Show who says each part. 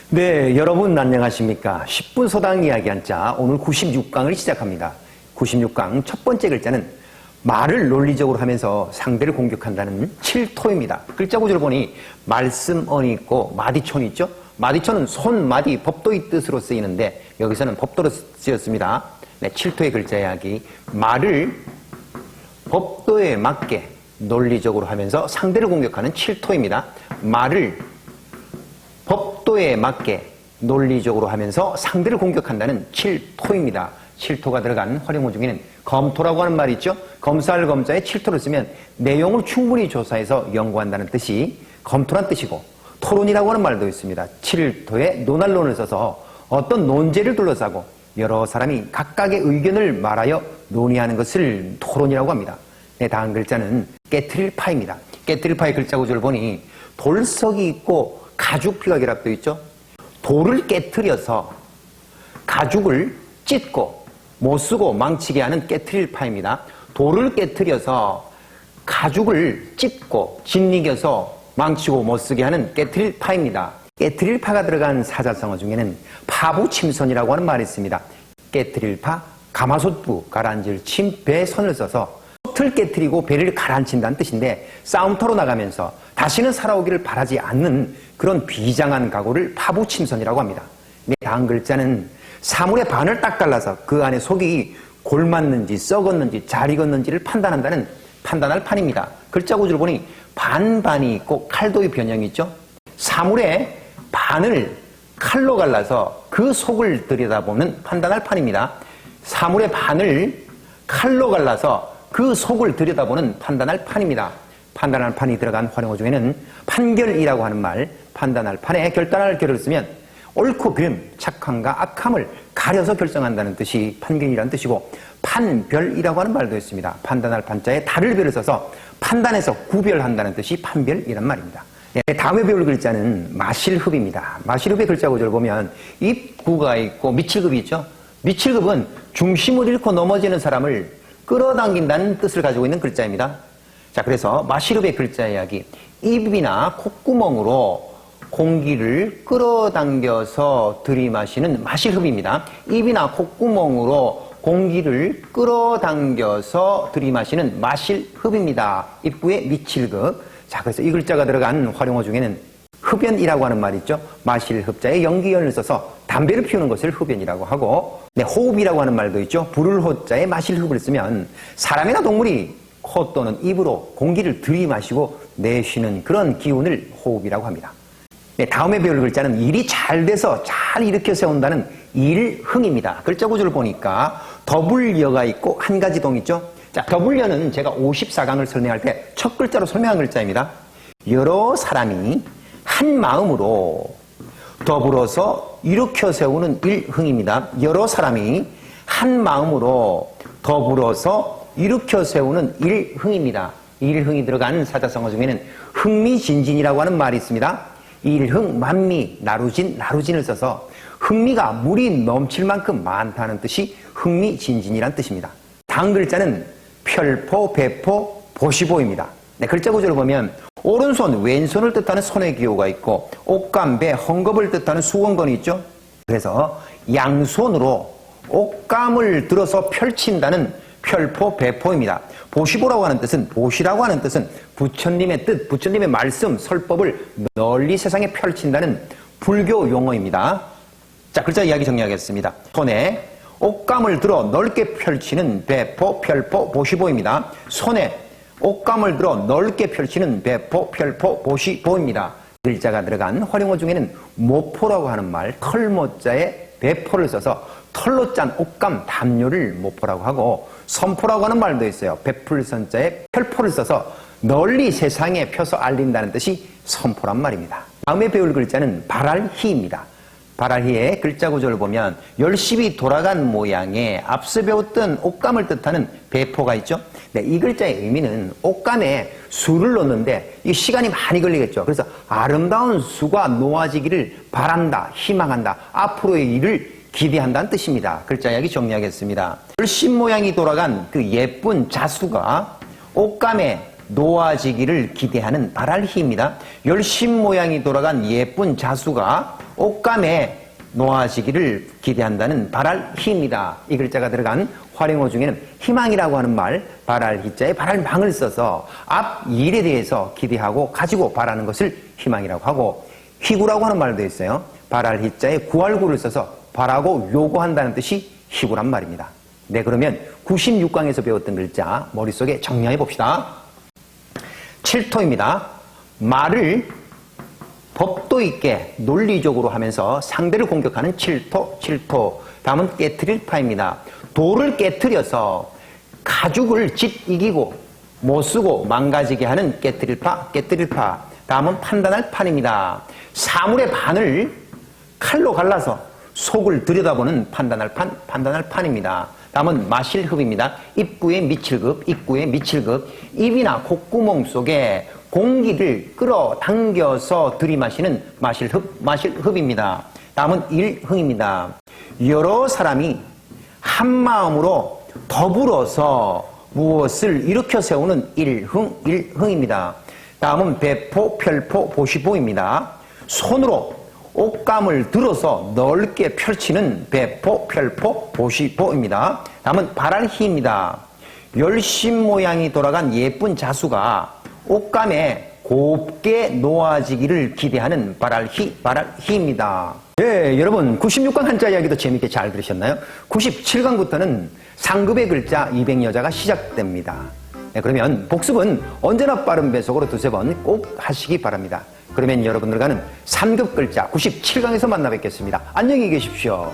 Speaker 1: 네, 여러분 안녕하십니까? 10분 소당 이야기 한자 오늘 96강을 시작합니다. 96강 첫 번째 글자는 말을 논리적으로 하면서 상대를 공격한다는 칠토입니다. 글자 구조를 보니 말씀언이 있고 마디촌이 있죠? 마디촌은 손, 마디, 법도의 뜻으로 쓰이는데 여기서는 법도로 쓰였습니다. 네, 칠토의 글자 이야기. 말을 법도에 맞게 논리적으로 하면서 상대를 공격하는 칠토입니다. 말을 법도에 맞게 논리적으로 하면서 상대를 공격한다는 칠토입니다. 칠토가 들어간 활용어 중에는 검토라고 하는 말이 있죠. 검사할 검자에 칠토를 쓰면 내용을 충분히 조사해서 연구한다는 뜻이 검토란 뜻이고, 토론이라고 하는 말도 있습니다. 칠토에 논할론을 써서 어떤 논제를 둘러싸고 여러 사람이 각각의 의견을 말하여 논의하는 것을 토론이라고 합니다. 네, 다음 글자는 깨트릴 파입니다. 깨트릴 파의 글자 구조를 보니 돌석이 있고 가죽피가 결합되어 있죠. 돌을 깨트려서 가죽을 찢고 못쓰고 망치게 하는 깨트릴 파입니다. 돌을 깨트려서 가죽을 찢고 짓이겨서 망치고 못쓰게 하는 깨트릴 파입니다. 깨트릴 파가 들어간 사자성어 중에는 파부침선이라고 하는 말이 있습니다. 깨트릴 파, 가마솥부, 가라앉을 침, 배, 선을 써서 솥을 깨트리고 배를 가라앉힌다는 뜻인데 싸움터로 나가면서 다시는 살아오기를 바라지 않는 그런 비장한 각오를 파부침선이라고 합니다. 네, 다음 글자는 사물의 반을 딱 잘라서 그 안에 속이 골맞는지 썩었는지 잘 익었는지를 판단한다는 판단할 판입니다. 글자 구조를 보니 반반이 있고 칼도의 변형이 있죠. 사물의 반을 칼로 갈라서 그 속을 들여다보는 판단할 판입니다. 사물의 반을 칼로 갈라서 그 속을 들여다보는 판단할 판입니다. 판단할 판이 들어간 활용어 중에는 판결이라고 하는 말, 판단할 판에 결단할 결을 쓰면 옳고 그름, 착함과 악함을 가려서 결정한다는 뜻이 판결이라는 뜻이고, 판별이라고 하는 말도 있습니다. 판단할 판자에 달을 별을 써서 판단해서 구별한다는 뜻이 판별이란 말입니다. 네, 다음에 배울 글자는 마실흡입니다. 마실흡의 글자 구조를 보면 입구가 있고 미칠급이 있죠. 미칠급은 중심을 잃고 넘어지는 사람을 끌어당긴다는 뜻을 가지고 있는 글자입니다. 자, 그래서 마실흡의 글자 이야기. 입이나 콧구멍으로 공기를 끌어당겨서 들이마시는 마실흡입니다. 입이나 콧구멍으로 공기를 끌어당겨서 들이마시는 마실흡입니다. 입구에 미칠급. 자, 그래서 이 글자가 들어간 활용어 중에는 흡연이라고 하는 말이 있죠. 마실흡자에 연기연을 써서 담배를 피우는 것을 흡연이라고 하고, 네, 호흡이라고 하는 말도 있죠. 불을 호자에 마실흡을 쓰면 사람이나 동물이 코 또는 입으로 공기를 들이마시고 내쉬는 그런 기운을 호흡이라고 합니다. 네, 다음에 배울 글자는 일이 잘 돼서 잘 일으켜 세운다는 일흥입니다. 글자 구조를 보니까 더블여가 있고 한 가지 동 있죠. 자, 더블여는 제가 54강을 설명할 때 첫 글자로 설명한 글자입니다. 여러 사람이 한 마음으로 더불어서 일으켜 세우는 일흥입니다. 여러 사람이 한 마음으로 더불어서 일으켜 세우는 일흥입니다. 일흥이 들어간 사자성어 중에는 흥미진진이라고 하는 말이 있습니다. 일흥, 만미, 나루진, 나루진을 써서 흥미가 물이 넘칠 만큼 많다는 뜻이 흥미진진이란 뜻입니다. 다음 글자는 별포, 배포, 보시보입니다. 네, 글자 구조를 보면 오른손, 왼손을 뜻하는 손의 기호가 있고 옷감, 배, 헝겊을 뜻하는 수건건이 있죠. 그래서 양손으로 옷감을 들어서 펼친다는 별포, 배포입니다. 보시보라고 하는 뜻은, 보시라고 하는 뜻은 부처님의 뜻, 부처님의 말씀, 설법을 널리 세상에 펼친다는 불교 용어입니다. 자, 글자 이야기 정리하겠습니다. 손에 옷감을 들어 넓게 펼치는 배포, 별포, 보시보입니다. 손에 옷감을 들어 넓게 펼치는 배포, 별포, 보시보입니다. 글자가 들어간 활용어 중에는 모포라고 하는 말, 털모자에 배포를 써서 털로 짠 옷감, 담요를 모포라고 하고, 선포라고 하는 말도 있어요. 베풀선자에 별포를 써서 널리 세상에 펴서 알린다는 뜻이 선포란 말입니다. 다음에 배울 글자는 발알희입니다. 발알희의 글자 구조를 보면 열심히 돌아간 모양의 앞서 배웠던 옷감을 뜻하는 배포가 있죠. 네, 이 글자의 의미는 옷감에 수를 넣는데 이 시간이 많이 걸리겠죠. 그래서 아름다운 수가 놓아지기를 바란다, 희망한다, 앞으로의 일을 기대한다는 뜻입니다. 글자 이야기 정리하겠습니다. 열심 모양이 돌아간 그 예쁜 자수가 옷감에 놓아지기를 기대하는 바랄희입니다. 열심 모양이 돌아간 예쁜 자수가 옷감에 놓아지기를 기대한다는 바랄희입니다. 이 글자가 들어간 활용어 중에는 희망이라고 하는 말, 바랄희자에 바랄망을 써서 앞 일에 대해서 기대하고 가지고 바라는 것을 희망이라고 하고, 희구라고 하는 말도 있어요. 바랄희자에 구할구를 써서 바라고 요구한다는 뜻이 희구란 말입니다. 네, 그러면 96강에서 배웠던 글자 머릿속에 정리해 봅시다. 7토입니다. 말을 법도 있게 논리적으로 하면서 상대를 공격하는 7토. 다음은 깨트릴 파입니다. 돌을 깨트려서 가죽을 짓 이기고 못 쓰고 망가지게 하는 깨트릴 파. 다음은 판단할 판입니다. 사물의 반을 칼로 갈라서 속을 들여다보는 판단할 판입니다. 다음은 마실흡입니다. 입구의 미칠급. 입이나 콧구멍 속에 공기를 끌어당겨서 들이마시는 마실흡입니다. 다음은 일흥입니다. 여러 사람이 한 마음으로 더불어서 무엇을 일으켜 세우는 일흥입니다. 다음은 배포, 별포, 보시보입니다. 손으로 옷감을 들어서 넓게 펼치는 배포, 별포, 보시보입니다. 다음은 바랄희입니다. 열심 모양이 돌아간 예쁜 자수가 옷감에 곱게 놓아지기를 기대하는 바랄희입니다. 네, 여러분 96강 한자 이야기도 재밌게 잘 들으셨나요? 97강부터는 상급의 글자 200여자가 시작됩니다. 네, 그러면 복습은 언제나 빠른 배속으로 두세 번 꼭 하시기 바랍니다. 그러면 여러분들과는 3급 글자 97강에서 만나 뵙겠습니다. 안녕히 계십시오.